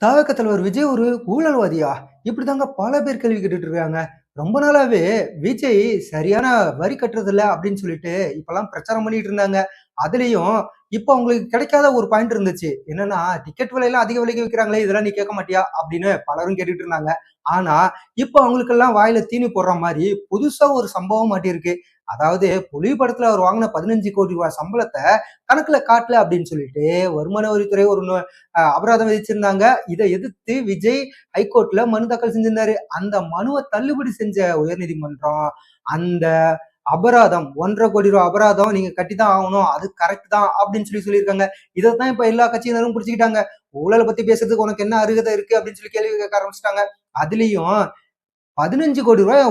தவக தலைவர் விஜய் ஒரு ஊழல்வாதியா? இப்படிதாங்க பல பேர் கேள்வி கேட்டுட்டு இருக்காங்க. ரொம்ப நாளாவே விஜய் சரியான வரி கட்டுறதில்ல அப்படின்னு சொல்லிட்டு இப்பல்லாம் பிரச்சாரம் பண்ணிட்டு இருந்தாங்க. அதுலயும் இப்ப அவங்களுக்கு கிடைக்காத ஒரு பாயிண்ட் இருந்துச்சு. என்னன்னா, டிக்கெட் விலையெல்லாம் அதிக விலைக்கு விக்கிறாங்களே, இதெல்லாம் நீ கேட்க மாட்டியா? அப்படின்னு பலரும் கேட்டுட்டு இருந்தாங்க. ஆனா, இப்ப அவங்களுக்கெல்லாம் வாயில தீனி போடுற மாரி புதுசா ஒரு சம்பவம் மாட்டியிருக்கு. அதாவது புலி படத்துல அவர் வாங்கின 15 கோடி ரூபாய் சம்பளத்த கணக்குல காட்டல அப்படின்னு சொல்லிட்டு வருமான வரித்துறை ஒரு அபராதம் விதிச்சிருந்தாங்க. இதை எதிர்த்து விஜய் ஹைகோர்ட்ல மனு தாக்கல் செஞ்சிருந்தாரு. அந்த மனுவை தள்ளுபடி செஞ்ச உயர்நீதிமன்றம் அந்த அபராதம் 1,50,00,000 ரூபாய் அபராதம் நீங்க கட்டிதான் ஆகணும், அது கரெக்ட் தான் அப்படின்னு சொல்லியிருக்காங்க. இதைத்தான் இப்ப எல்லா கட்சியினரும் பிடிச்சிக்கிட்டாங்க. ஊழலை பத்தி பேசுறதுக்கு உனக்கு என்ன அருகதை இருக்கு அப்படின்னு சொல்லி கேள்வி கேட்க ஆரம்பிச்சிட்டாங்க. அதுலயும் 15 கோடி ரூபாய்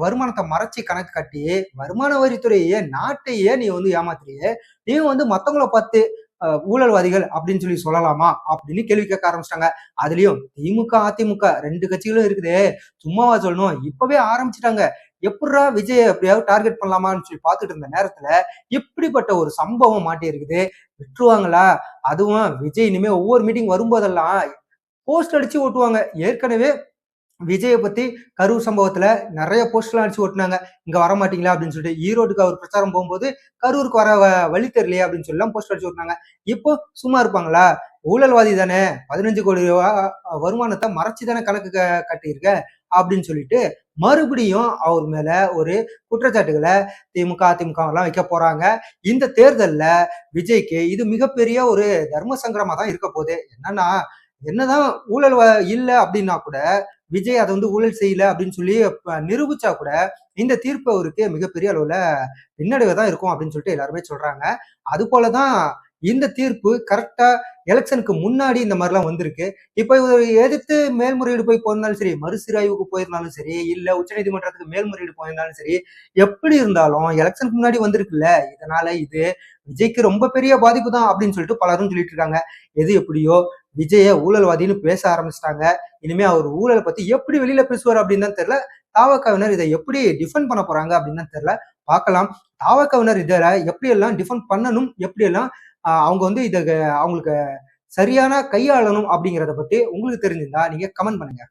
வருமானத்தை மறைச்சி கணக்கு கட்டி வருமான வரித்துறையே நாட்டையே நீ ஏமாத்துறியே, நீ மத்தவங்கள பார்த்து ஊழல்வாதிகள் அப்படின்னு சொல்லலாமா அப்படின்னு கேள்வி கேட்க ஆரம்பிச்சிட்டாங்க. அதுலயும் திமுக அதிமுக 2 கட்சிகளும் இருக்குதே, சும்மாவா சொல்லணும், இப்பவே ஆரம்பிச்சிட்டாங்க. எப்படா விஜய் எப்படியாவது டார்கெட் பண்ணலாமான்னு சொல்லி பார்த்துட்டு இருந்த நேரத்துல இப்படிப்பட்ட ஒரு சம்பவம் மாட்டி இருக்குது. விட்டுருவாங்களா? அதுவும் விஜய் இனிமே ஒவ்வொரு மீட்டிங் வரும்போதெல்லாம் போஸ்ட் அடிச்சு ஓட்டுவாங்க. ஏற்கனவே விஜயை பத்தி கரூர் சம்பவத்துல நிறைய போஸ்ட்லாம் அடிச்சு ஓட்டினாங்க. இங்க வர மாட்டீங்களா அப்படின்னு சொல்லிட்டு. ஈரோடுக்கு அவர் பிரச்சாரம் போகும்போது கரூருக்கு வர வழி தெரியலையே அப்படின்னு சொல்லி போஸ்ட் அடிச்சு ஓட்டினாங்க. இப்போ சும்மா இருப்பாங்களா? ஊழல்வாதி தானே, 15 கோடி ரூபாய் வருமானத்தை மறைச்சு தானே கணக்கு கட்டியிருக்க அப்படின்னு சொல்லிட்டு மறுபடியும் அவர் மேல ஒரு குற்றச்சாட்டுகளை திமுக அதிமுக எல்லாம் வைக்க போறாங்க. இந்த தேர்தல்ல விஜய்க்கு இது மிகப்பெரிய ஒரு தர்ம சங்கடமா தான் இருக்க போகுது. என்னதான் ஊழல் இல்லை அப்படின்னா கூட விஜய் அதை ஊழல் செய்யல அப்படின்னு சொல்லி நிரூபிச்சா கூட இந்த தீர்ப்பு அவருக்கு மிகப்பெரிய அளவுல பின்னடைவை தான் இருக்கும் அப்படின்னு சொல்லிட்டு எல்லாருமே சொல்றாங்க. அது போலதான் இந்த தீர்ப்பு கரெக்டா எலெக்ஷனுக்கு முன்னாடி இந்த மாதிரிலாம் வந்திருக்கு. இப்ப இவர் எதிர்த்து மேல்முறையீடு போய் போயிருந்தாலும் சரி, மறுசீராய்வுக்கு போயிருந்தாலும் சரி, இல்ல உச்சநீதிமன்றத்துக்கு மேல்முறையீடு போயிருந்தாலும் சரி, எப்படி இருந்தாலும் எலெக்ஷனுக்கு முன்னாடி வந்திருக்குல்ல, இதனால இது விஜய்க்கு ரொம்ப பெரிய பாதிப்பு தான் அப்படின்னு சொல்லிட்டு பலரும் சொல்லிட்டு இருக்காங்க. எது எப்படியோ விஜய ஊழல்வாதின்னு பேச ஆரம்பிச்சிட்டாங்க. இனிமே அவர் ஊழலை பத்தி எப்படி வெளியில பேசுவார் அப்படின்னு தான் தெரியல. தாவகவினர் இதை எப்படி டிஃபெண்ட் பண்ண போறாங்க அப்படின்னு தான் தெரியல. பார்க்கலாம். தாவகவினர் இதில் எப்படி எல்லாம் டிஃபெண்ட் பண்ணணும், எப்படி எல்லாம் அவங்க இதை அவங்களுக்கு சரியான கையாளணும் அப்படிங்கிறத பத்தி உங்களுக்கு தெரிஞ்சிருந்தா நீங்க கமெண்ட் பண்ணுங்க.